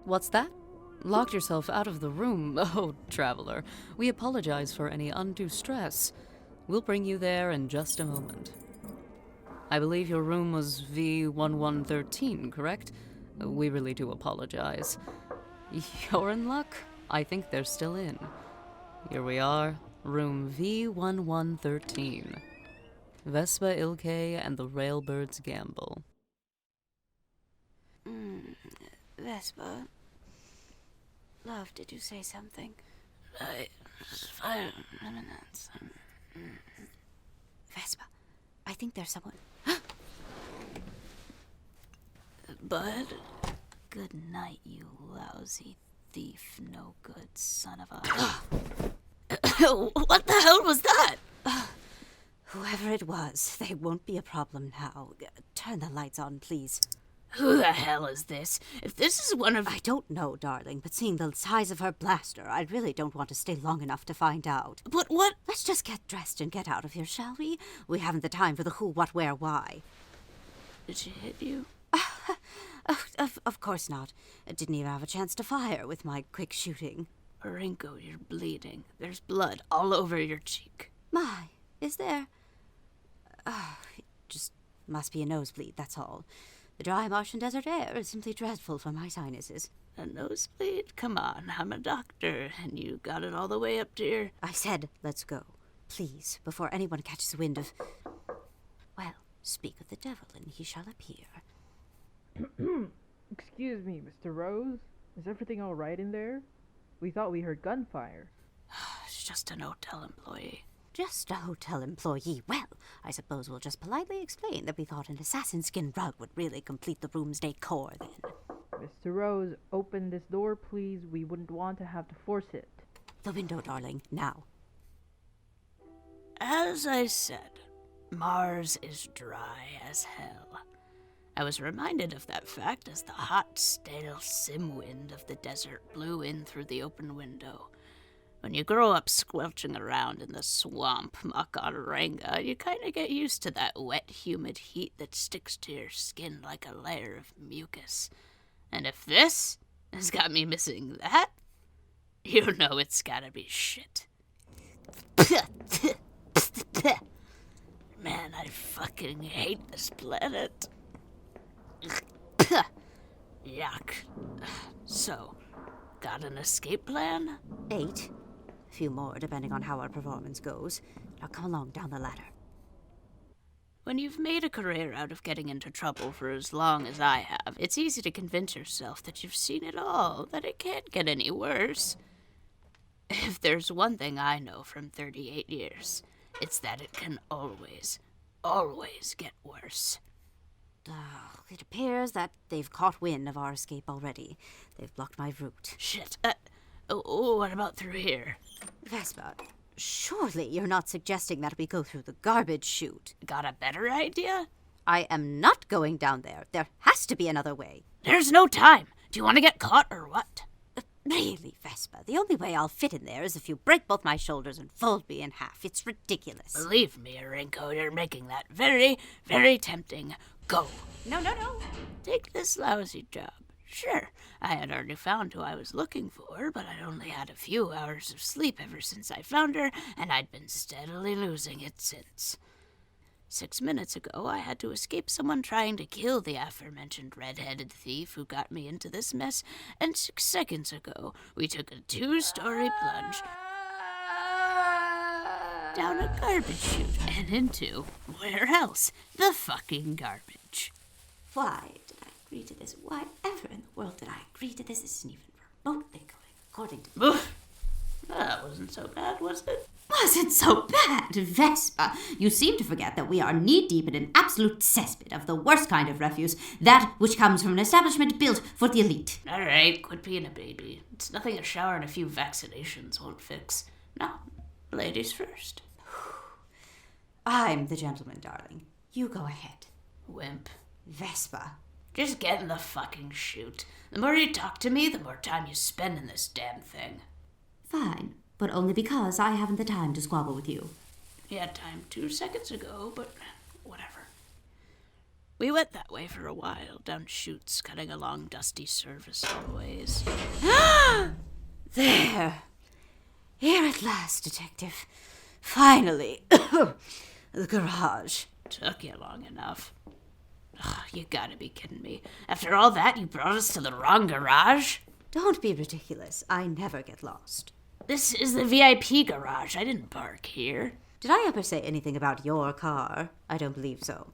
What's that? Locked yourself out of the room? Oh, traveler, we apologize for any undue stress. We'll bring you there in just a moment. I believe your room was V1113, correct? We really do apologize. You're in luck. I think they're still in. Here we are, room V1113. Vespa Ilkay and the Railbird's Gamble. Vespa. Love, did you say something? 5 minutes. Vespa, I think there's someone. Bud? Good night, you lousy thief, no good son of a... What the hell was that? Whoever it was, they won't be a problem now. Turn the lights on, please. Who the hell is this? If this is one of... I don't know, darling, but seeing the size of her blaster, I really don't want to stay long enough to find out. But what? Let's just get dressed and get out of here, shall we? We haven't the time for the who, what, where, why. Did she hit you? Of course not. I didn't even have a chance to fire with my quick shooting. Aurinko, you're bleeding. There's blood all over your cheek. My, is there? It just must be a nosebleed, that's all. The dry Martian desert air is simply dreadful for my sinuses. A nosebleed? Come on, I'm a doctor, and you got it all the way up to your... I said, let's go. Please, before anyone catches wind of... Well, speak of the devil, and he shall appear. Excuse me, Mr. Rose? Is everything all right in there? We thought we heard gunfire. It's just an hotel employee. Just a hotel employee. Well, I suppose we'll just politely explain that we thought an assassin skin rug would really complete the room's decor then. Mr. Rose, open this door, please. We wouldn't want to have to force it. The window, darling, now. As I said, Mars is dry as hell. I was reminded of that fact as the hot, stale sim wind of the desert blew in through the open window. When you grow up squelching around in the swamp, Makaranga, you kind of get used to that wet, humid heat that sticks to your skin like a layer of mucus. And if this has got me missing that, you know it's gotta be shit. Man, I fucking hate this planet. Yuck. So, got an escape plan? 8. A few more, depending on how our performance goes. Now come along down the ladder. When you've made a career out of getting into trouble for as long as I have, it's easy to convince yourself that you've seen it all, that it can't get any worse. If there's one thing I know from 38 years, it's that it can always, always get worse. It appears that they've caught wind of our escape already. They've blocked my route. Shit. What about through here? Vespa, surely you're not suggesting that we go through the garbage chute. Got a better idea? I am not going down there. There has to be another way. There's no time. Do you want to get caught or what? Really, Vespa, the only way I'll fit in there is if you break both my shoulders and fold me in half. It's ridiculous. Believe me, Aurinko, you're making that very, very tempting. Go. No. Take this lousy job. Sure, I had already found who I was looking for, but I'd only had a few hours of sleep ever since I found her, and I'd been steadily losing it since. 6 minutes ago, I had to escape someone trying to kill the aforementioned red-headed thief who got me into this mess, and 6 seconds ago, we took a 2-story plunge down a garbage chute and into, where else? The fucking garbage. Why did I agree to this? Why ever in the world did I agree to this? This isn't even remotely going according to... Oof. That wasn't so bad, was it? Wasn't so bad, Vespa. You seem to forget that we are knee-deep in an absolute cesspit of the worst kind of refuse, that which comes from an establishment built for the elite. All right, quit being a baby. It's nothing a shower and a few vaccinations won't fix. Now, ladies first. I'm the gentleman, darling. You go ahead. Wimp. Vespa. Just get in the fucking chute. The more you talk to me, the more time you spend in this damn thing. Fine, but only because I haven't the time to squabble with you. You had time 2 seconds ago, but whatever. We went that way for a while, down chutes, cutting along dusty service hallways. There. Here at last, Detective. Finally. The garage. Took you long enough. Ugh, you gotta be kidding me. After all that, you brought us to the wrong garage? Don't be ridiculous. I never get lost. This is the VIP garage. I didn't park here. Did I ever say anything about your car? I don't believe so.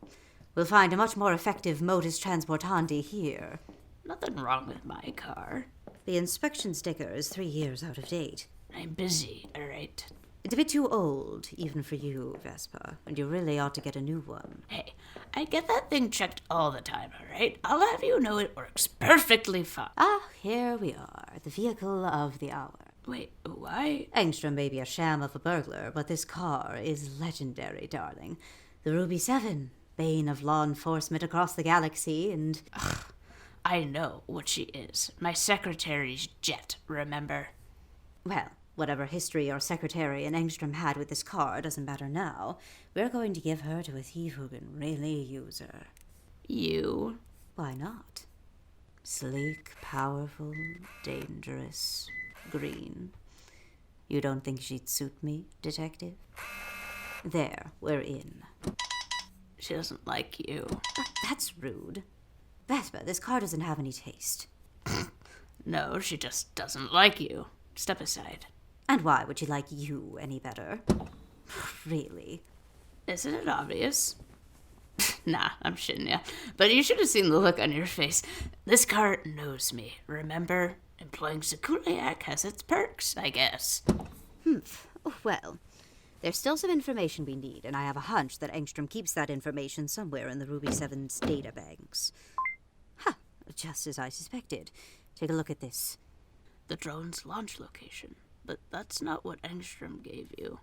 We'll find a much more effective modus transportandi here. Nothing wrong with my car. The inspection sticker is 3 years out of date. I'm busy, all right? It's a bit too old, even for you, Vespa, and you really ought to get a new one. Hey, I get that thing checked all the time, all right? I'll have you know it works perfectly fine. Ah, here we are, the vehicle of the hour. Wait, why? Engstrom may be a sham of a burglar, but this car is legendary, darling. The Ruby 7, bane of law enforcement across the galaxy, and... I know what she is. My secretary's jet, remember? Well, whatever history your secretary and Engstrom had with this car doesn't matter now. We're going to give her to a thief who can really use her. You? Why not? Sleek, powerful, dangerous, green. You don't think she'd suit me, Detective? There, we're in. She doesn't like you. That's rude. Vespa, this car doesn't have any taste. No, she just doesn't like you. Step aside. And why would she like you any better? Really? Isn't it obvious? Nah, I'm shitting ya. But you should have seen the look on your face. This car knows me, remember? Employing Zakuliak has its perks, I guess. Well, there's still some information we need, and I have a hunch that Engstrom keeps that information somewhere in the Ruby 7's databanks. Ha! Just as I suspected. Take a look at this. The drone's launch location. But that's not what Engstrom gave you.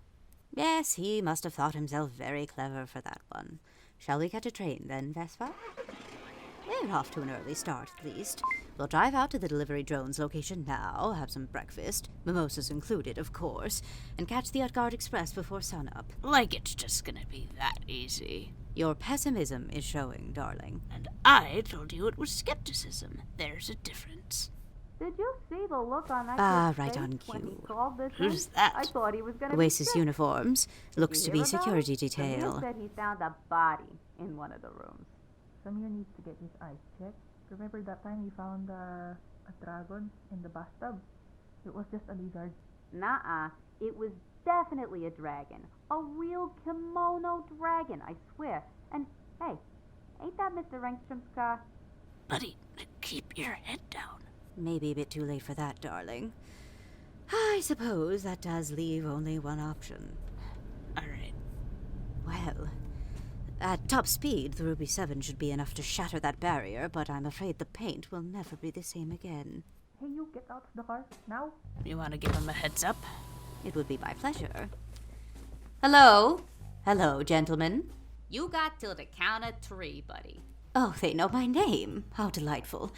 Yes, he must have thought himself very clever for that one. Shall we catch a train then, Vespa? We're off to an early start, at least. We'll drive out to the delivery drone's location now, have some breakfast, mimosas included, of course, and catch the Utgard Express before sunup. Like it's just gonna be that easy. Your pessimism is showing, darling. And I told you it was skepticism. There's a difference. Did you see the look on that kid's right face on when he cue. called this Who's in? that? I thought he was going to Oasis be uniforms. Looks to be security The detail. man said he found a body in one of the rooms. Samir needs to get his eyes checked. Remember that time we found a dragon in the bathtub? It was just a lizard. Nuh-uh. It was definitely a dragon. A real kimono dragon, I swear. And, hey, ain't that Mr. Engstrom's car? Buddy, keep your head down. Maybe a bit too late for that, darling. I suppose that does leave only one option. All right. Well, at top speed, the Ruby 7 should be enough to shatter that barrier, but I'm afraid the paint will never be the same again. Hey, you get out of the car now. You want to give him a heads up? It would be my pleasure. Hello? Hello, gentlemen. You got till the count of 3, buddy. Oh, they know my name. How delightful.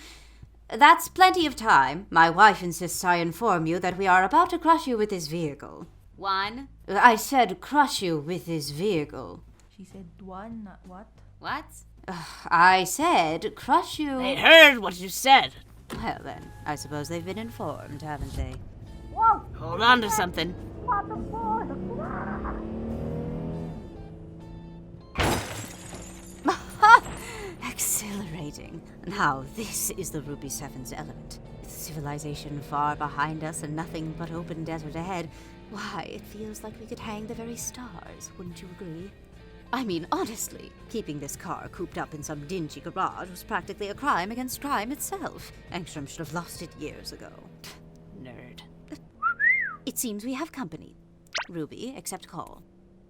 That's plenty of time. My wife insists I inform you that we are about to crush you with this vehicle. 1. I said crush you with this vehicle. She said one, not what? What? I said crush you... They heard what you said. Well then, I suppose they've been informed, haven't they? Whoa! Hold on to something. What the fuck? Exhilarating. Now, this is the Ruby 7's element. With civilization far behind us and nothing but open desert ahead, why, it feels like we could hang the very stars, wouldn't you agree? I mean, honestly, keeping this car cooped up in some dingy garage was practically a crime against crime itself. Engstrom should have lost it years ago. Nerd. It seems we have company. Ruby, accept call.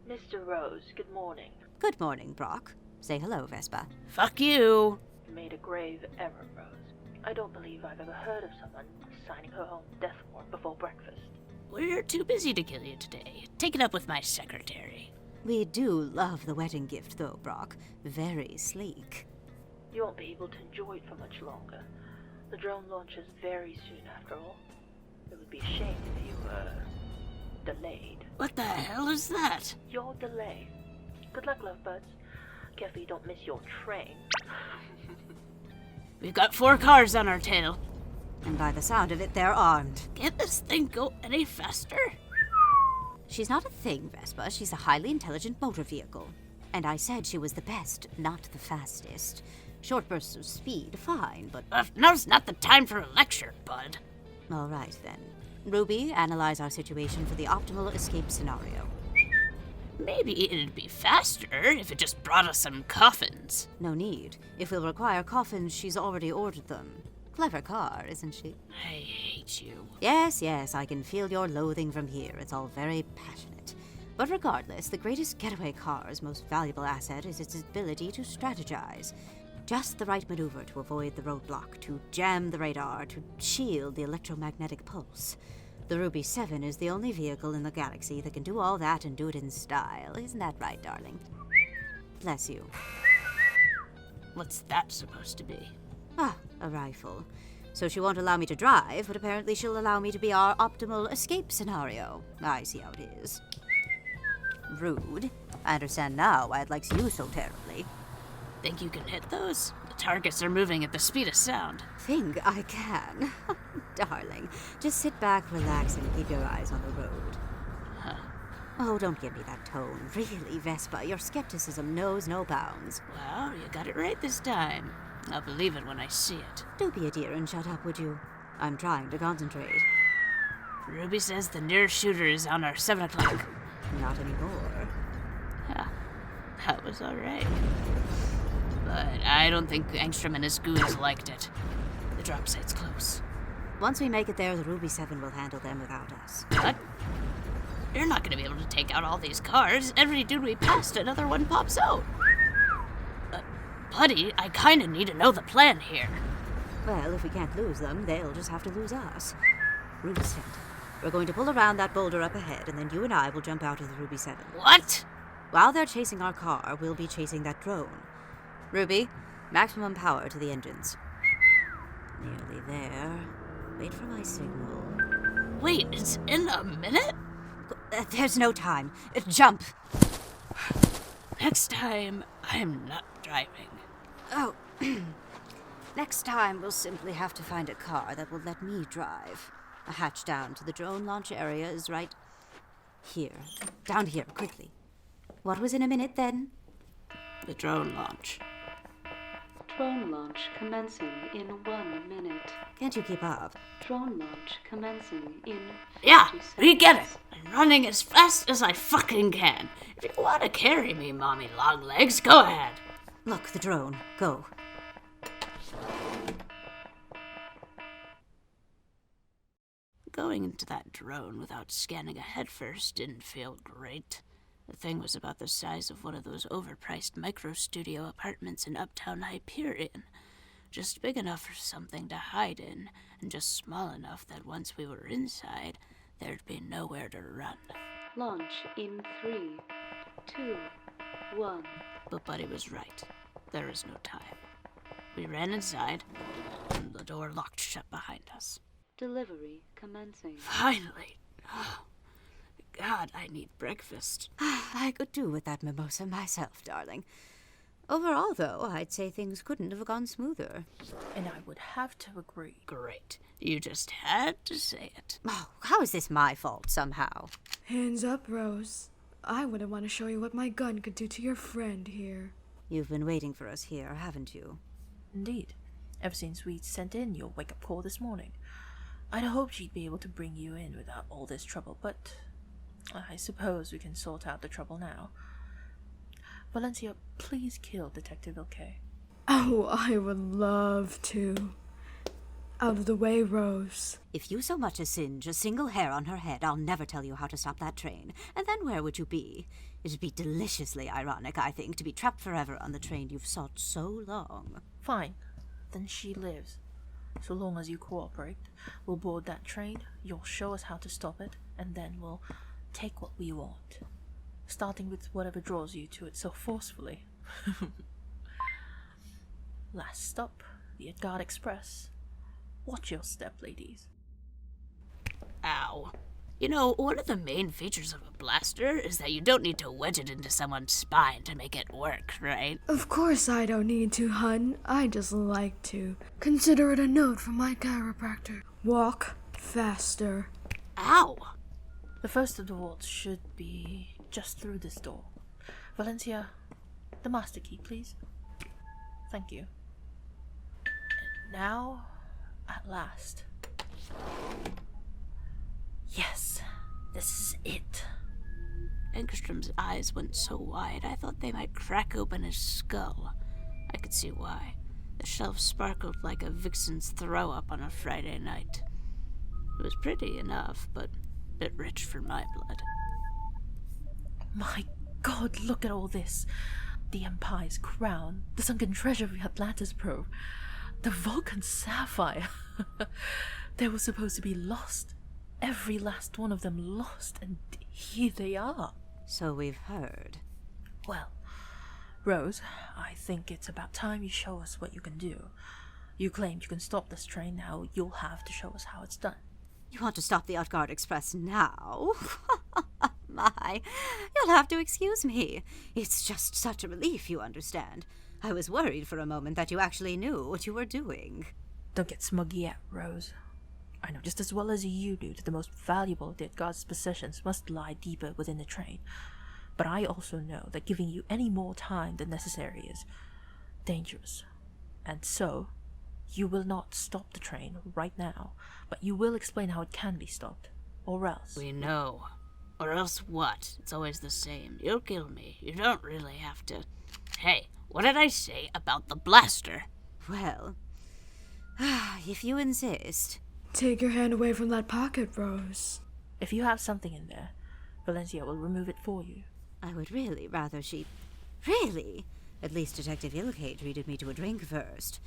Mr. Rose, good morning. Good morning, Brock. Say hello, Vespa. Fuck you. You made a grave error, Rose. I don't believe I've ever heard of someone signing her own death warrant before breakfast. We're too busy to kill you today. Take it up with my secretary. We do love the wedding gift, though, Brock. Very sleek. You won't be able to enjoy it for much longer. The drone launches very soon after all. It would be a shame if you were delayed. What the hell is that? Your delay. Good luck, lovebirds. Careful you don't miss your train. We've got 4 cars on our tail. And by the sound of it, they're armed. Can't this thing go any faster? She's not a thing, Vespa. She's a highly intelligent motor vehicle. And I said she was the best, not the fastest. Short bursts of speed, fine, but... Now's not the time for a lecture, bud. All right, then. Ruby, analyze our situation for the optimal escape scenario. Maybe it'd be faster if it just brought us some coffins. No need. If we'll require coffins, she's already ordered them. Clever car, isn't she? I hate you. Yes, I can feel your loathing from here. It's all very passionate. But regardless, the greatest getaway car's most valuable asset is its ability to strategize. Just the right maneuver to avoid the roadblock, to jam the radar, to shield the electromagnetic pulse. The Ruby 7 is the only vehicle in the galaxy that can do all that and do it in style. Isn't that right, darling? Bless you. What's that supposed to be? Ah, a rifle. So she won't allow me to drive, but apparently she'll allow me to be our optimal escape scenario. I see how it is. Rude. I understand now why it likes you so terribly. Think you can hit those? The targets are moving at the speed of sound. Think I can. Darling, just sit back, relax, and keep your eyes on the road. Huh. Oh, don't give me that tone. Really, Vespa, your skepticism knows no bounds. Well, you got it right this time. I'll believe it when I see it. Do be a dear and shut up, would you? I'm trying to concentrate. Ruby says the nearest shooter is on our 7 o'clock. Not anymore. Huh. That was alright. But I don't think Engstrom and his goons liked it. The drop site's close. Once we make it there, the Ruby 7 will handle them without us. What? You're not gonna be able to take out all these cars. Every dude we passed, another one pops out. Buddy, I kinda need to know the plan here. Well, if we can't lose them, they'll just have to lose us. Ruby 7. We're going to pull around that boulder up ahead, and then you and I will jump out of the Ruby 7. What? While they're chasing our car, we'll be chasing that drone. Ruby, maximum power to the engines. Nearly there. Wait for my signal. Wait, it's in a minute? There's no time. Jump! Next time, I'm not driving. Oh, next time we'll simply have to find a car that will let me drive. A hatch down to the drone launch area is right here. Down here, quickly. What was in a minute then? The drone launch. Drone launch commencing in 1 minute. Can't you keep up? Drone launch commencing in 50 Yeah, seconds. we get it. I'm running as fast as I fucking can. If you want to carry me, mommy long legs, go ahead. Look, the drone. Go. Going into that drone without scanning ahead first didn't feel great. The thing was about the size of one of those overpriced micro-studio apartments in uptown Hyperion. Just big enough for something to hide in, and just small enough that once we were inside, there'd be nowhere to run. Launch in 3, 2, 1. But Buddy was right. There is no time. We ran inside, and the door locked shut behind us. Delivery commencing. Finally! Oh, God, I need breakfast. I could do with that mimosa myself, darling. Overall, though, I'd say things couldn't have gone smoother. And I would have to agree. Great. You just had to say it. Oh, how is this my fault, somehow? Hands up, Rose. I wouldn't want to show you what my gun could do to your friend here. You've been waiting for us here, haven't you? Indeed. Ever since we sent in your wake-up call this morning. I'd hoped she'd be able to bring you in without all this trouble, but I suppose we can sort out the trouble now. Valencia, please kill Detective Ilkay. Oh, I would love to. Out of the way, Rose. If you so much as singe a single hair on her head, I'll never tell you how to stop that train. And then where would you be? It'd be deliciously ironic, I think, to be trapped forever on the train you've sought so long. Fine. Then she lives. So long as you cooperate, we'll board that train, you'll show us how to stop it, and then we'll take what we want. Starting with whatever draws you to it so forcefully. Last stop, the Utgard Express. Watch your step, ladies. Ow. You know, one of the main features of a blaster is that you don't need to wedge it into someone's spine to make it work, right? Of course I don't need to, hun. I just like to. Consider it a note from my chiropractor. Walk faster. Ow! The first of the vaults should be just through this door. Valencia, the master key, please. Thank you. And now, at last. Yes, this is it. Engstrom's eyes went so wide I thought they might crack open his skull. I could see why. The shelf sparkled like a vixen's throw-up on a Friday night. It was pretty enough, but a bit rich for my blood. My God, look at all this. The Empire's crown, the sunken treasure of the Atlantis probe, the Vulcan sapphire. They were supposed to be lost. Every last one of them lost, and here they are. So we've heard. Well, Rose, I think it's about time you show us what you can do. You claimed you can stop this train, now you'll have to show us how it's done. You want to stop the Utgard Express now? My, you'll have to excuse me. It's just such a relief, you understand. I was worried for a moment that you actually knew what you were doing. Don't get smug yet, Rose. I know just as well as you do that the most valuable of the Utgard's possessions must lie deeper within the train. But I also know that giving you any more time than necessary is dangerous. And so, you will not stop the train right now, but you will explain how it can be stopped. Or else. We know. Or else what? It's always the same. You'll kill me. You don't really have to. Hey, what did I say about the blaster? Well, if you insist. Take your hand away from that pocket, Rose. If you have something in there, Valencia will remove it for you. I would really rather she... Really? At least Detective Ilkay treated me to a drink first.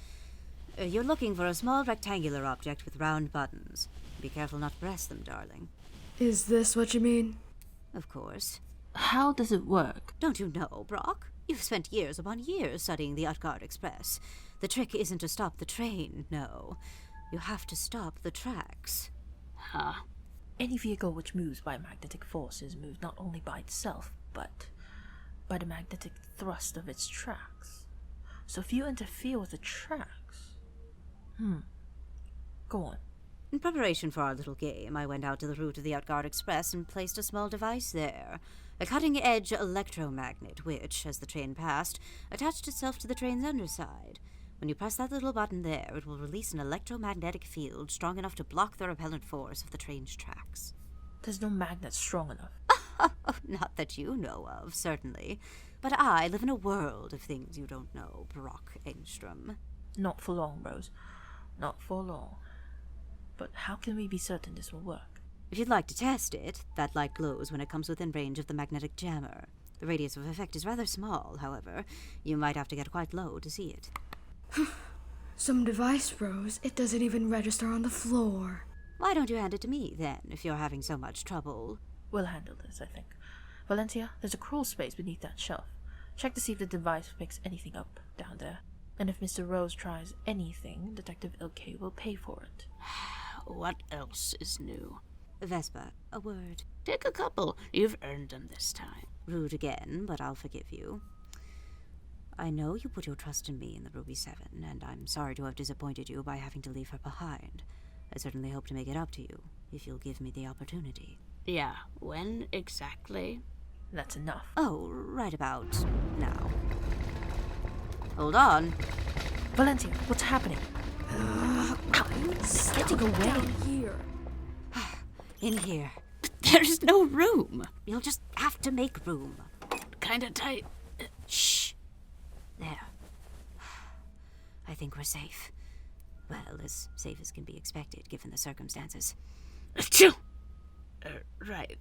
You're looking for a small rectangular object with round buttons. Be careful not to press them, darling. Is this what you mean? Of course. How does it work? Don't you know, Brock? You've spent years upon years studying the Utgard Express. The trick isn't to stop the train, no. You have to stop the tracks. Huh? Any vehicle which moves by magnetic forces moves not only by itself, but by the magnetic thrust of its tracks. So if you interfere with the tracks... Go on. In preparation for our little game, I went out to the route of the Utgard Express and placed a small device there. A cutting-edge electromagnet which, as the train passed, attached itself to the train's underside. When you press that little button there, it will release an electromagnetic field strong enough to block the repellent force of the train's tracks. There's no magnet strong enough. Not that you know of, certainly. But I live in a world of things you don't know, Brock Engstrom. Not for long, Rose. Not for long. But how can we be certain this will work? If you'd like to test it, that light glows when it comes within range of the magnetic jammer. The radius of effect is rather small, however. You might have to get quite low to see it. Some device, Rose. It doesn't even register on the floor. Why don't you hand it to me, then, if you're having so much trouble? We'll handle this, I think. Valencia, there's a crawl space beneath that shelf. Check to see if the device picks anything up down there. And if Mr. Rose tries anything, Detective Ilkay will pay for it. What else is new? Vespa, a word. Take a couple. You've earned them this time. Rude again, but I'll forgive you. I know you put your trust in me in the Ruby 7, and I'm sorry to have disappointed you by having to leave her behind. I certainly hope to make it up to you, if you'll give me the opportunity. Yeah, when exactly? That's enough. Oh, right about now. Hold on. Valencia, what's happening? It's getting away. Down here. In here. There's no room. You'll just have to make room. Kinda tight. Shh. There. I think we're safe. Well, as safe as can be expected, given the circumstances. Achoo! Right.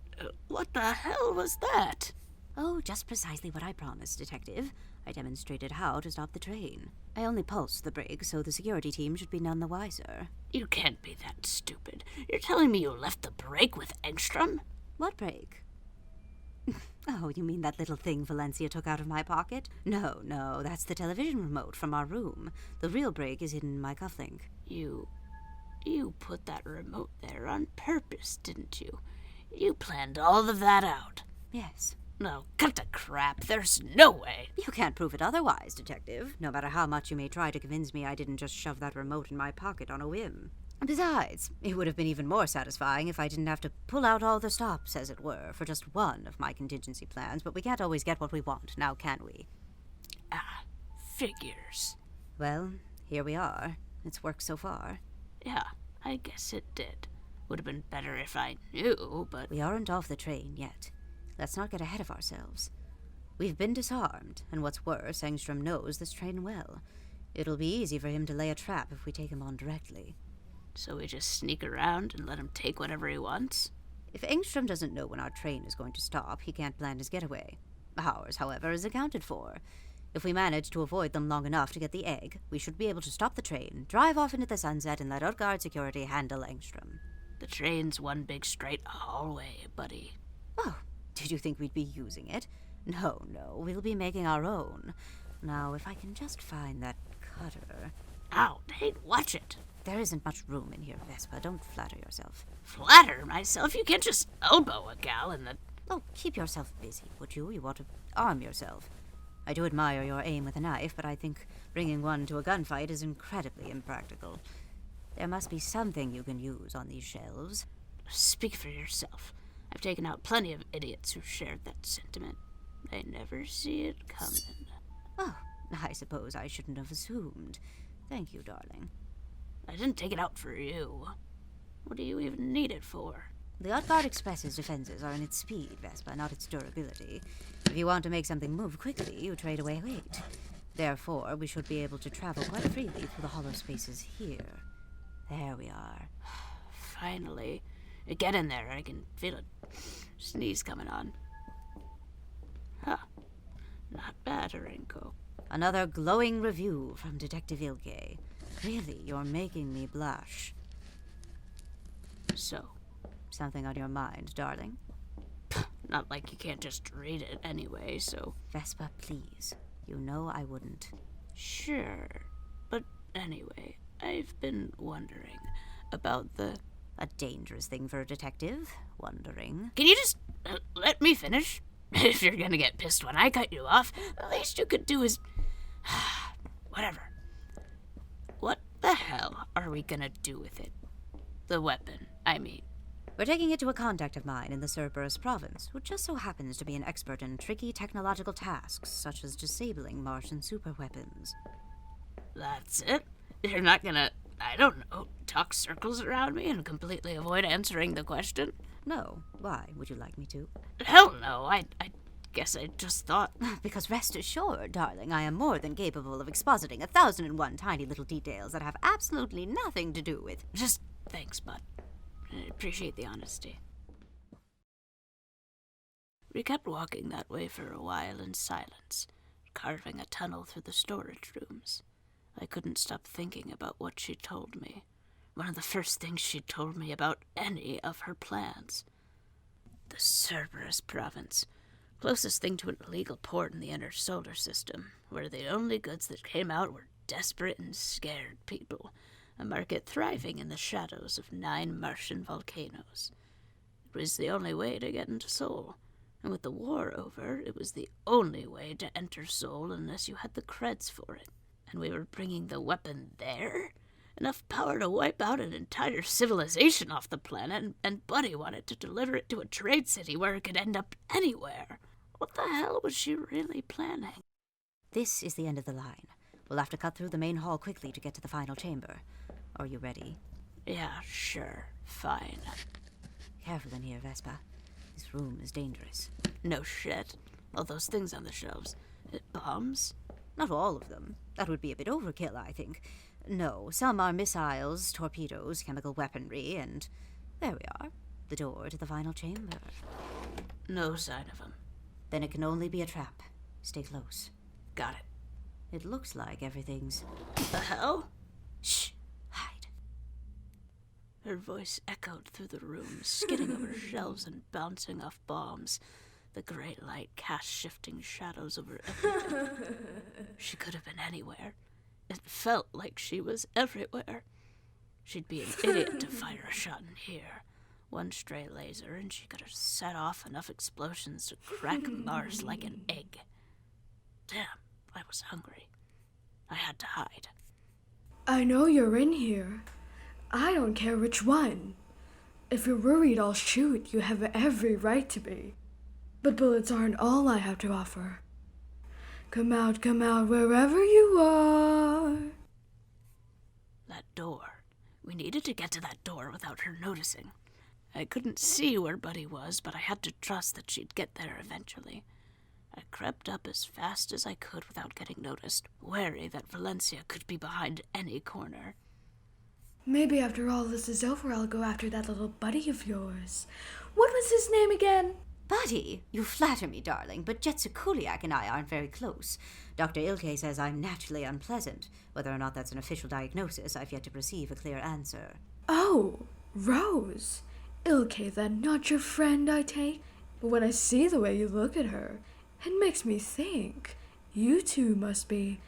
What the hell was that? Oh, just precisely what I promised, Detective. I demonstrated how to stop the train. I only pulsed the brake, so the security team should be none the wiser. You can't be that stupid. You're telling me you left the brake with Engstrom? What brake? Oh, you mean that little thing Valencia took out of my pocket? No, that's the television remote from our room. The real brake is hidden in my cufflink. You put that remote there on purpose, didn't you? You planned all of that out? Yes. No, cut the crap. There's no way. You can't prove it otherwise, Detective. No matter how much you may try to convince me I didn't just shove that remote in my pocket on a whim. Besides, it would have been even more satisfying if I didn't have to pull out all the stops, as it were, for just one of my contingency plans, but we can't always get what we want, now can we? Ah, figures. Well, here we are. It's worked so far. Yeah, I guess it did. Would have been better if I knew, but... We aren't off the train yet. Let's not get ahead of ourselves. We've been disarmed, and what's worse, Engstrom knows this train well. It'll be easy for him to lay a trap if we take him on directly. So we just sneak around and let him take whatever he wants? If Engstrom doesn't know when our train is going to stop, he can't plan his getaway. Ours, however, is accounted for. If we manage to avoid them long enough to get the egg, we should be able to stop the train, drive off into the sunset, and let Utgard security handle Engstrom. The train's one big straight hallway, buddy. Oh, did you think we'd be using it? No, we'll be making our own. Now, if I can just find that cutter... Ow, hey, watch it. There isn't much room in here, Vespa. Don't flatter yourself. Flatter myself? You can't just elbow a gal in the... Oh, keep yourself busy, would you? You ought to arm yourself. I do admire your aim with a knife, but I think bringing one to a gunfight is incredibly impractical. There must be something you can use on these shelves. Speak for yourself. I've taken out plenty of idiots who shared that sentiment. They never see it coming. Oh, I suppose I shouldn't have assumed. Thank you, darling. I didn't take it out for you. What do you even need it for? The Utgard Express's defenses are in its speed, Vespa, not its durability. If you want to make something move quickly, you trade away weight. Therefore, we should be able to travel quite freely through the hollow spaces here. There we are. Finally. Get in there. I can feel a sneeze coming on. Huh. Not bad, Aurinko. Another glowing review from Detective Ilkay. Really, you're making me blush. So, something on your mind, darling? Not like you can't just read it anyway, so... Vespa, please. You know I wouldn't. Sure. But anyway, I've been wondering about the... A dangerous thing for a detective, wondering. Can you just let me finish? If you're gonna get pissed when I cut you off, the least you could do is... Whatever. What the hell are we gonna do with it? The weapon, I mean. We're taking it to a contact of mine in the Cerberus province, who just so happens to be an expert in tricky technological tasks, such as disabling Martian superweapons. That's it? You're not gonna, I don't know, talk circles around me and completely avoid answering the question? No. Why? Would you like me to? Hell no. I guess I just thought... Because rest assured, darling, I am more than capable of expositing 1,001 tiny little details that have absolutely nothing to do with... Just thanks, bud. I appreciate the honesty. We kept walking that way for a while in silence, carving a tunnel through the storage rooms. I couldn't stop thinking about what she told me. One of the first things she told me about any of her plans. The Cerberus province. Closest thing to an illegal port in the inner solar system, where the only goods that came out were desperate and scared people. A market thriving in the shadows of 9 Martian volcanoes. It was the only way to get into Sol. And with the war over, it was the only way to enter Sol unless you had the creds for it. And we were bringing the weapon there? Enough power to wipe out an entire civilization off the planet, and Buddy wanted to deliver it to a trade city where it could end up anywhere. What the hell was she really planning? This is the end of the line. We'll have to cut through the main hall quickly to get to the final chamber. Are you ready? Yeah, sure. Fine. Careful in here, Vespa. This room is dangerous. No shit. All those things on the shelves. Bombs? Not all of them. That would be a bit overkill, I think. No, some are missiles, torpedoes, chemical weaponry, and... There we are. The door to the final chamber. No sign of them. Then it can only be a trap. Stay close. Got it. It looks like everything's... The hell? Shh! Hide. Her voice echoed through the room, skidding over shelves and bouncing off bombs. The gray light cast shifting shadows over everything. She could have been anywhere. It felt like she was everywhere. She'd be an idiot to fire a shot in here. One stray laser, and she could have set off enough explosions to crack Mars like an egg. Damn, I was hungry. I had to hide. I know you're in here. I don't care which one. If you're worried I'll shoot, you have every right to be. But bullets aren't all I have to offer. Come out, wherever you are. That door. We needed to get to that door without her noticing. I couldn't see where Buddy was, but I had to trust that she'd get there eventually. I crept up as fast as I could without getting noticed, wary that Valencia could be behind any corner. Maybe after all this is over, I'll go after that little buddy of yours. What was his name again? Buddy, you flatter me, darling, but Jetsukuliak and I aren't very close. Dr. Ilkay says I'm naturally unpleasant. Whether or not that's an official diagnosis, I've yet to receive a clear answer. Oh, Rose. Ilkay then, not your friend, I take? But when I see the way you look at her, it makes me think you two must be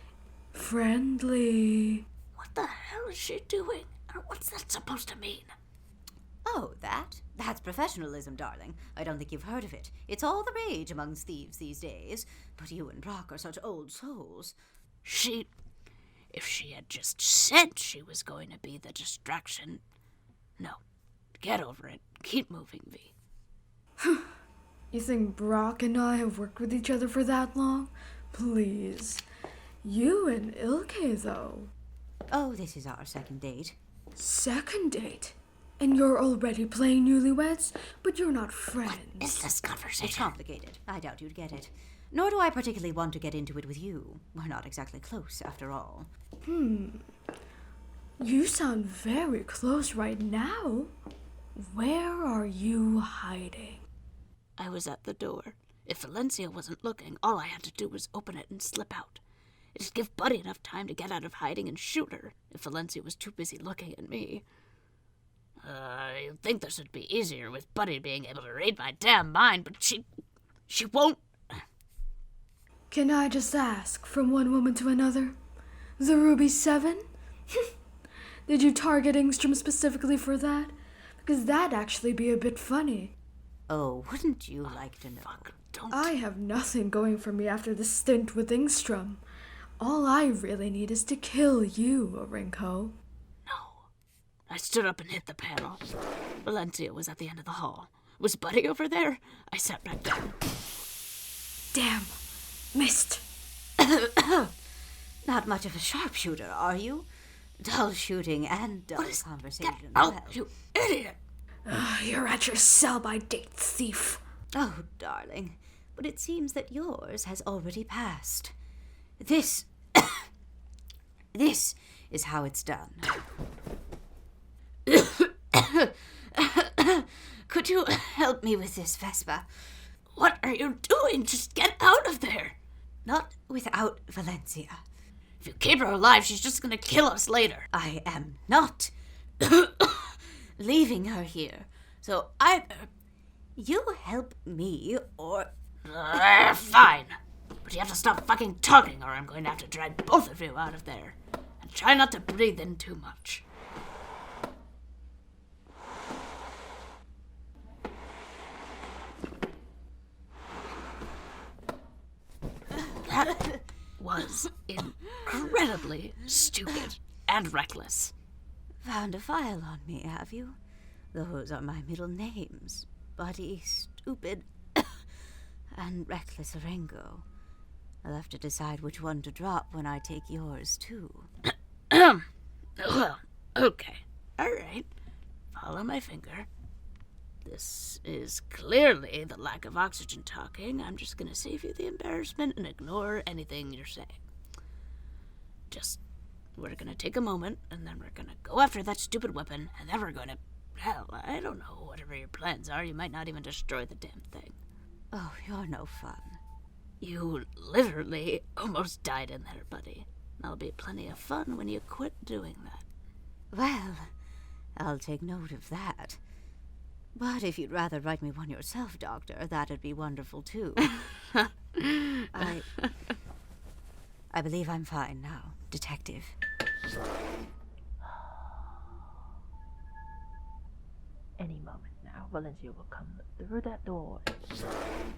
friendly. What the hell is she doing? What's that supposed to mean? Oh, that's professionalism, darling. I don't think you've heard of it. It's all the rage amongst thieves these days. But you and Brock are such old souls. If she had just said she was going to be the distraction. No, get over it. Keep moving, V. You think Brock and I have worked with each other for that long? Please. You and Ilkay, though. Oh, this is our second date. Second date? And you're already playing newlyweds? But you're not friends. What is this conversation? It's complicated. I doubt you'd get it. Nor do I particularly want to get into it with you. We're not exactly close, after all. You sound very close right now. Where are you hiding? I was at the door. If Valencia wasn't looking, all I had to do was open it and slip out. It'd give Buddy enough time to get out of hiding and shoot her, if Valencia was too busy looking at me. You'd think this would be easier with Buddy being able to read my damn mind, but she won't. Can I just ask, from one woman to another? The Ruby 7? Did you target Engstrom specifically for that? Because that'd actually be a bit funny. Oh, wouldn't you like to know? Fuck, don't. I have nothing going for me after the stint with Engstrom. All I really need is to kill you, Aurinko. No. I stood up and hit the panel. Valencia was at the end of the hall. Was Buddy over there? I sat back down. Damn. Missed. Not much of a sharpshooter, are you? Dull shooting and dull conversation. Get out, you idiot! You're at your sell-by date, thief. Oh, darling, but it seems that yours has already passed. This is how it's done. Could you help me with this, Vespa? What are you doing? Just get out of there! Not without Valencia. If you keep her alive, she's just gonna kill us later. I am not leaving her here. So either you help me or... Fine. But you have to stop fucking talking or I'm going to have to drag both of you out of there. And try not to breathe in too much. That was incredibly stupid and reckless. Found a file on me, have you? Those are my middle names. Buddy, Stupid, and Reckless Aurinko. I'll have to decide which one to drop when I take yours, too. Well, okay. Alright. Follow my finger. This is clearly the lack of oxygen talking. I'm just gonna save you the embarrassment and ignore anything you're saying. We're gonna take a moment, and then we're gonna go after that stupid weapon, and then we're gonna... Hell, I don't know, whatever your plans are, you might not even destroy the damn thing. Oh, you're no fun. You literally almost died in there, buddy. That'll be plenty of fun when you quit doing that. Well, I'll take note of that. But if you'd rather write me one yourself, Doctor, that'd be wonderful, too. I believe I'm fine now, Detective. Any moment now, Valencia will come through that door.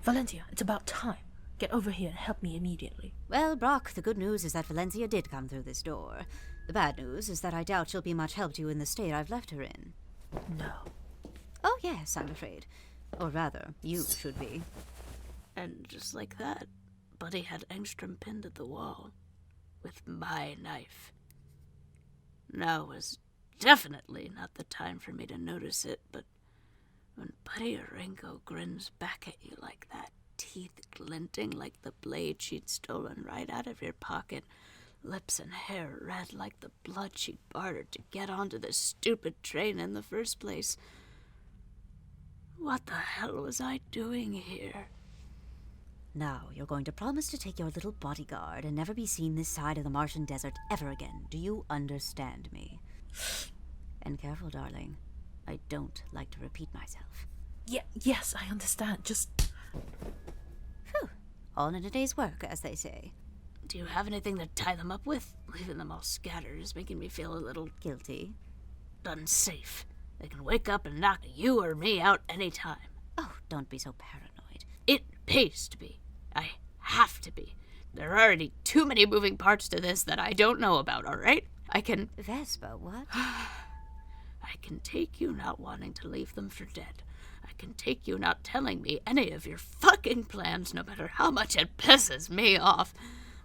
Valencia, it's about time. Get over here and help me immediately. Well, Brock, the good news is that Valencia did come through this door. The bad news is that I doubt she'll be much help to you in the state I've left her in. No. Oh, yes, I'm afraid. Or rather, you should be. And just like that, Buddy had Engstrom pinned to the wall with my knife. Now was definitely not the time for me to notice it, but when Buddy Aurinko grins back at you like that, teeth glinting like the blade she'd stolen right out of your pocket, lips and hair red like the blood she'd bartered to get onto this stupid train in the first place. What the hell was I doing here? Now, you're going to promise to take your little bodyguard and never be seen this side of the Martian desert ever again. Do you understand me? And careful, darling. I don't like to repeat myself. Yes, I understand. Just... Phew. All in a day's work, as they say. Do you have anything to tie them up with? Leaving them all scattered is making me feel a little Guilty. unsafe. They can wake up and knock you or me out any time. Oh, don't be so paranoid. It pays to be. I have to be. There are already too many moving parts to this that I don't know about, all right? I can... Vespa, what? I can take you not wanting to leave them for dead. I can take you not telling me any of your fucking plans, no matter how much it pisses me off.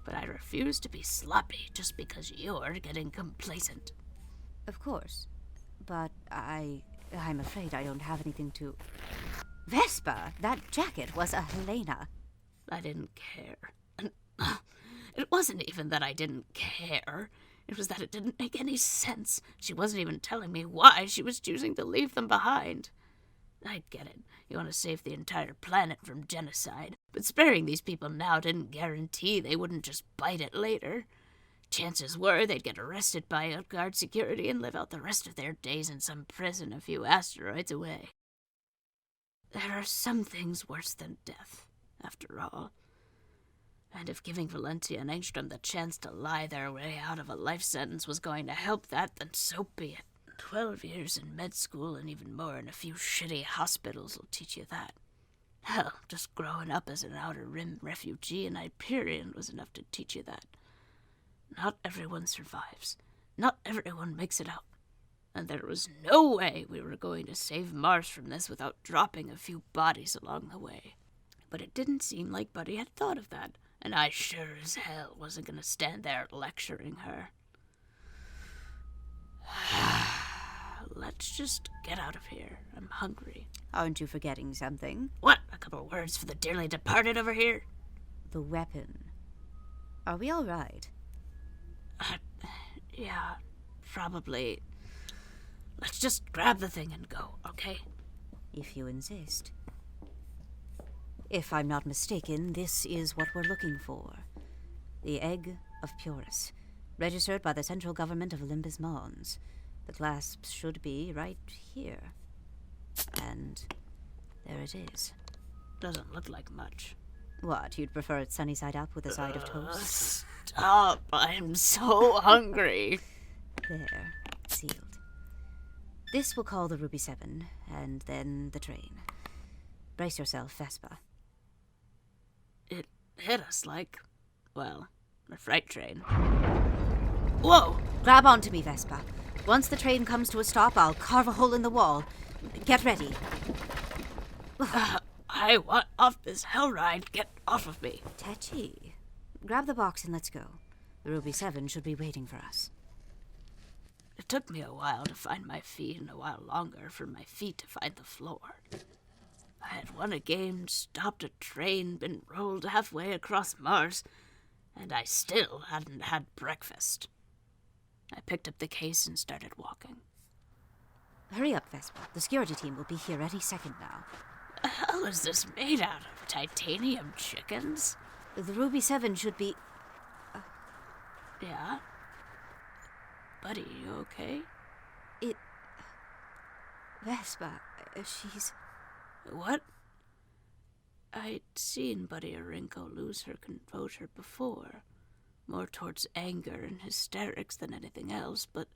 But I refuse to be sloppy just because you're getting complacent. Of course. But I'm afraid I don't have anything to... Vespa, that jacket was a Helena. I didn't care. And it wasn't even that I didn't care. It was that it didn't make any sense. She wasn't even telling me why she was choosing to leave them behind. I get it. You want to save the entire planet from genocide. But sparing these people now didn't guarantee they wouldn't just bite it later. Chances were they'd get arrested by Utgard security and live out the rest of their days in some prison a few asteroids away. There are some things worse than death, after all. And if giving Valencia and Engstrom the chance to lie their way out of a life sentence was going to help that, then so be it. 12 years in med school and even more in a few shitty hospitals will teach you that. Hell, just growing up as an Outer Rim refugee in Hyperion was enough to teach you that. Not everyone survives. Not everyone makes it out. And there was no way we were going to save Mars from this without dropping a few bodies along the way. But it didn't seem like Buddy had thought of that, and I sure as hell wasn't going to stand there lecturing her. Let's just get out of here. I'm hungry. Aren't you forgetting something? What? A couple words for the dearly departed over here? The weapon. Are we all right? Yeah, probably. Let's just grab the thing and go, okay? If you insist. If I'm not mistaken, this is what we're looking for. The Egg of Purus, registered by the central government of Olympus Mons. The clasps should be right here. And there it is. Doesn't look like much. What, you'd prefer it sunny side up with a side of toast? Stop, I'm so hungry. There, sealed. This we'll call the Ruby 7, and then the train. Brace yourself, Vespa. It hit us like, well, a freight train. Whoa! Grab onto me, Vespa. Once the train comes to a stop, I'll carve a hole in the wall. Get ready. I want off this hell ride. Get off of me. Tetchy. Grab the box and let's go. The Ruby 7 should be waiting for us. It took me a while to find my feet and a while longer for my feet to find the floor. I had won a game, stopped a train, been rolled halfway across Mars, and I still hadn't had breakfast. I picked up the case and started walking. Hurry up, Vespa. The security team will be here any second now. The hell is this made out of? Titanium chickens? The Ruby 7 should be... Yeah? Buddy, you okay? Vespa, she's... What? I'd seen Buddy Aurinko lose her composure before. More towards anger and hysterics than anything else, but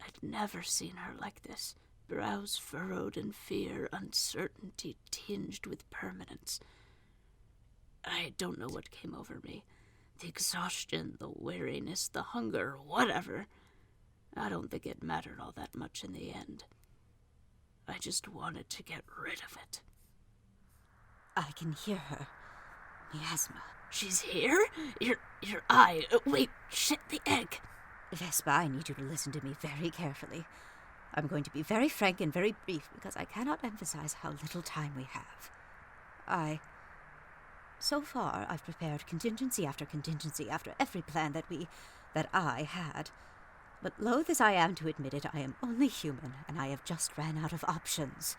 I'd never seen her like this. brows furrowed in fear, uncertainty tinged with permanence. I don't know what came over me. The exhaustion, the weariness, the hunger, whatever. I don't think it mattered all that much in the end. I just wanted to get rid of it. I can hear her. Miasma. She's here? Your eye. Wait, shit, the egg. Vespa, I need you to listen to me very carefully. I'm going to be very frank and very brief because I cannot emphasize how little time we have. So far, I've prepared contingency after every plan that I had. But loath as I am to admit it, I am only human, and I have just ran out of options.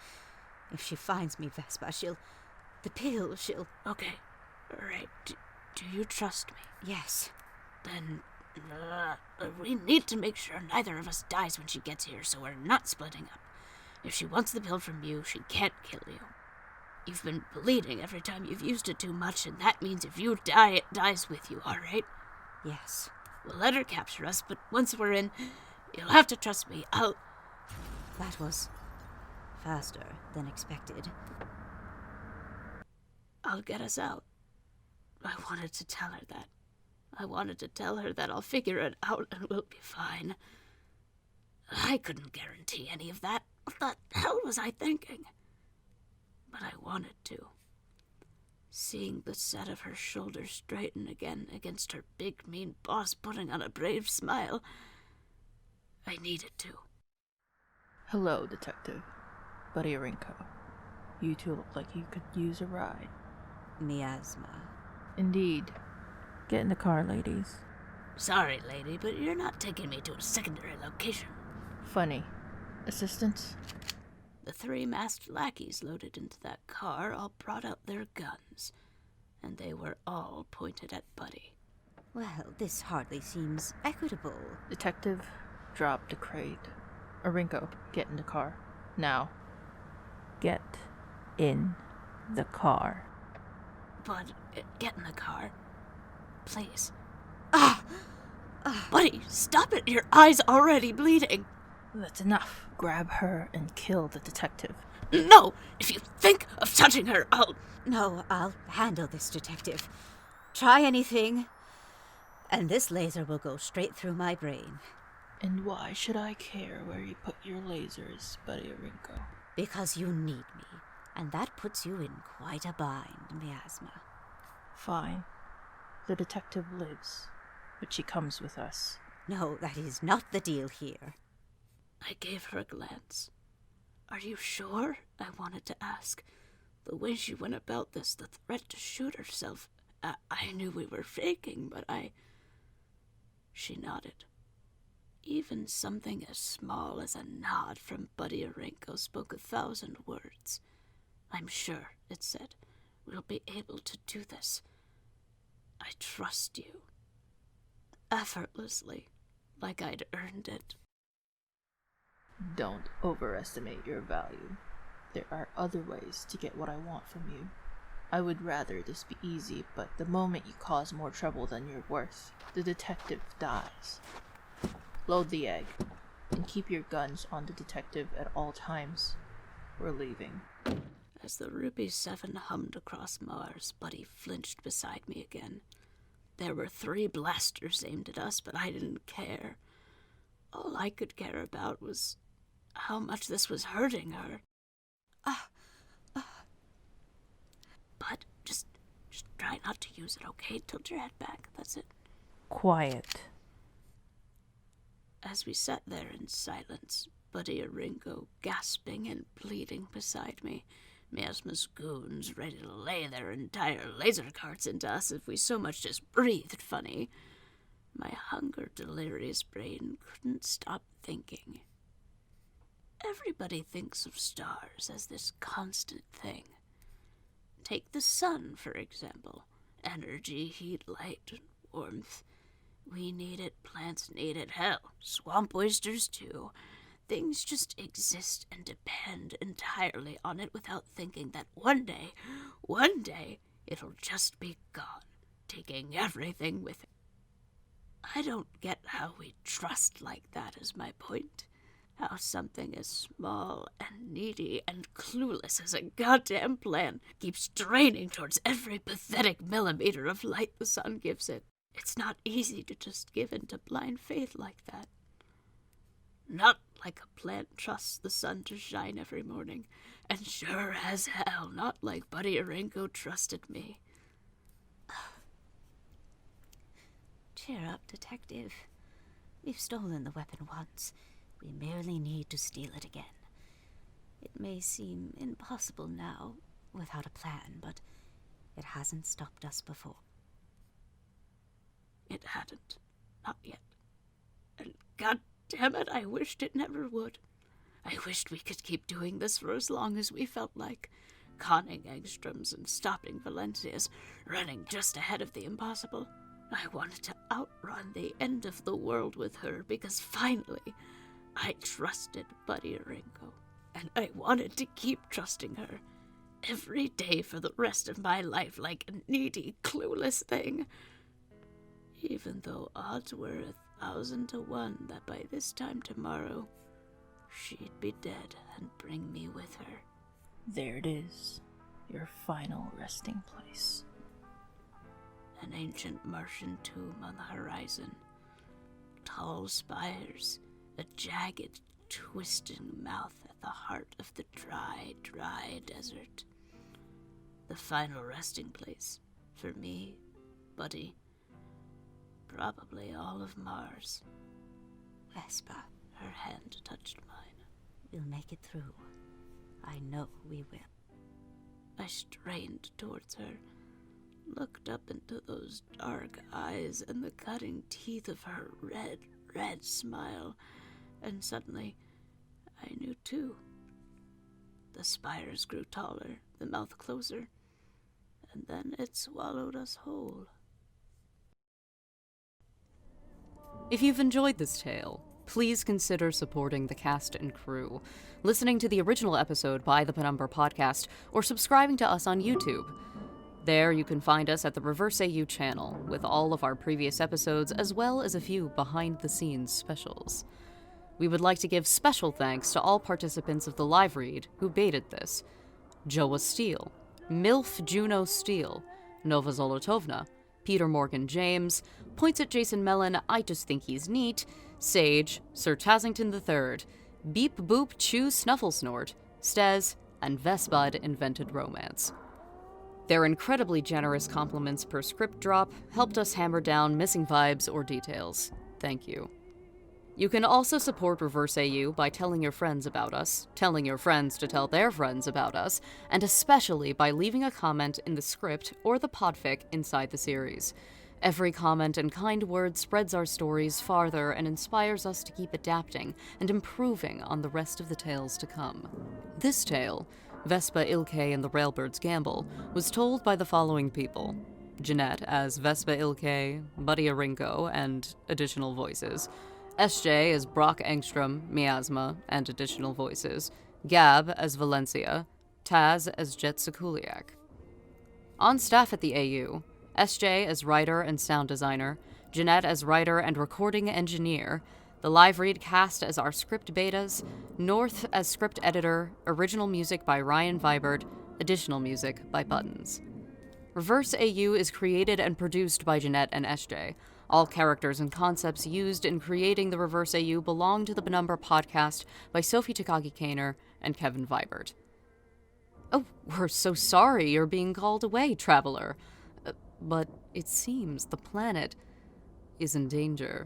If she finds me, Vespa, she'll... Okay, alright. Do you trust me? Yes. Then, we need to make sure neither of us dies when she gets here, so we're not splitting up. If she wants the pill from you, she can't kill you. You've been bleeding every time you've used it too much, and that means if you die, it dies with you, alright? Yes. We'll let her capture us, but once we're in, you'll have to trust me. That was faster than expected. I'll get us out. I wanted to tell her that. I wanted to tell her that I'll figure it out and we'll be fine. I couldn't guarantee any of that. What the hell was I thinking? But I wanted to. Seeing the set of her shoulders straighten again against her big, mean boss putting on a brave smile, I needed to. Hello, Detective. Buddy Aurinko. You two look like you could use a ride. Miasma. Indeed. Get in the car, ladies. Sorry, lady, but you're not taking me to a secondary location. Funny. Assistance? The 3 masked lackeys loaded into that car all brought out their guns, and they were all pointed at Buddy. Well, this hardly seems equitable. Detective, drop the crate. Aurinko, get in the car. Now. Get in the car. Bud, get in the car. Please. Ah! Buddy, stop it! Your eye's already bleeding! That's enough. Grab her and kill the detective. No! If you think of touching her, No, I'll handle this, Detective. Try anything, and this laser will go straight through my brain. And why should I care where you put your lasers, Buddy Aurinko? Because you need me, and that puts you in quite a bind, Miasma. Fine. The detective lives, but she comes with us. No, that is not the deal here. I gave her a glance. Are you sure? I wanted to ask. The way she went about this, the threat to shoot herself, I knew we were faking, but She nodded. Even something as small as a nod from Buddy Aurinko spoke 1,000 words. I'm sure, it said, we'll be able to do this. I trust you. Effortlessly, like I'd earned it. Don't overestimate your value. There are other ways to get what I want from you. I would rather this be easy, but the moment you cause more trouble than you're worth, the detective dies. Load the egg, and keep your guns on the detective at all times. We're leaving. As the Ruby 7 hummed across Mars, Buddy flinched beside me again. There were 3 blasters aimed at us, but I didn't care. All I could care about was how much this was hurting her. But just try not to use it, okay? Tilt your head back, that's it. Quiet. As we sat there in silence, Buddy Aurinko gasping and bleeding beside me, Miasma's goons ready to lay their entire laser carts into us if we so much as breathed funny, my hunger-delirious brain couldn't stop thinking. Everybody thinks of stars as this constant thing. Take the sun, for example. Energy, heat, light, warmth. We need it, plants need it, hell, swamp oysters too. Things just exist and depend entirely on it without thinking that one day, it'll just be gone, taking everything with it. I don't get how we trust like that is my point. How something as small and needy and clueless as a goddamn plant keeps straining towards every pathetic millimeter of light the sun gives it. It's not easy to just give into blind faith like that. Not like a plant trusts the sun to shine every morning, and sure as hell not like Buddy Aurinko trusted me. Cheer up, Detective. We've stolen the weapon once. We merely need to steal it again. It may seem impossible now, without a plan, but it hasn't stopped us before. It hadn't. Not yet. And God damn it, I wished it never would. I wished we could keep doing this for as long as we felt like. Conning Engstroms and stopping Valencias, running just ahead of the impossible. I wanted to outrun the end of the world with her because finally I trusted Buddy Aurinko. And I wanted to keep trusting her every day for the rest of my life like a needy, clueless thing. Even though odds were 1,000 to 1 that by this time tomorrow she'd be dead and bring me with her. There it is, your final resting place. An ancient Martian tomb on the horizon. Tall spires, a jagged, twisting mouth at the heart of the dry, dry desert. The final resting place for me, Buddy, probably all of Mars. Vespa, Her hand touched mine. we'll make it through. I know we will. I strained towards her, looked up into those dark eyes and the cutting teeth of her red, red smile, and suddenly I knew too. The spires grew taller, the mouth closer, and then it swallowed us whole. If you've enjoyed this tale, please consider supporting the cast and crew, listening to the original episode by the Penumbra Podcast, or subscribing to us on YouTube. There you can find us at the Reverse AU channel, with all of our previous episodes as well as a few behind-the-scenes specials. We would like to give special thanks to all participants of the live read who baited this. Joa Steele, MILF Juno Steele, Nova Zolotovna, Peter Morgan James, Points at Jason Mellon, I Just Think He's Neat, Sage, Sir Tasington III, Beep Boop Chew Snuffle Snort, Stez, and Vespud Invented Romance. Their incredibly generous compliments per script drop helped us hammer down missing vibes or details. Thank you. You can also support Reverse AU by telling your friends about us, telling your friends to tell their friends about us, and especially by leaving a comment in the script or the podfic inside the series. Every comment and kind word spreads our stories farther and inspires us to keep adapting and improving on the rest of the tales to come. This tale, Vespa Ilkay and the Railbird's Gamble, was told by the following people: Jeanette as Vespa Ilkay, Buddy Aurinko, and additional voices; SJ as Brock Engstrom, Miasma, and additional voices; Gab as Valencia; Taz as Jet Sekuliak. On staff at the AU, SJ as writer and sound designer, Jeanette as writer and recording engineer, the live read cast as our script betas, North as script editor, original music by Ryan Vibert, additional music by Buttons. Reverse AU is created and produced by Jeanette and SJ. All characters and concepts used in creating the Reverse AU belong to the Penumbra Podcast by Sophie Takagi Kaner and Kevin Vibert. Oh, we're so sorry you're being called away, traveler. But it seems the planet is in danger.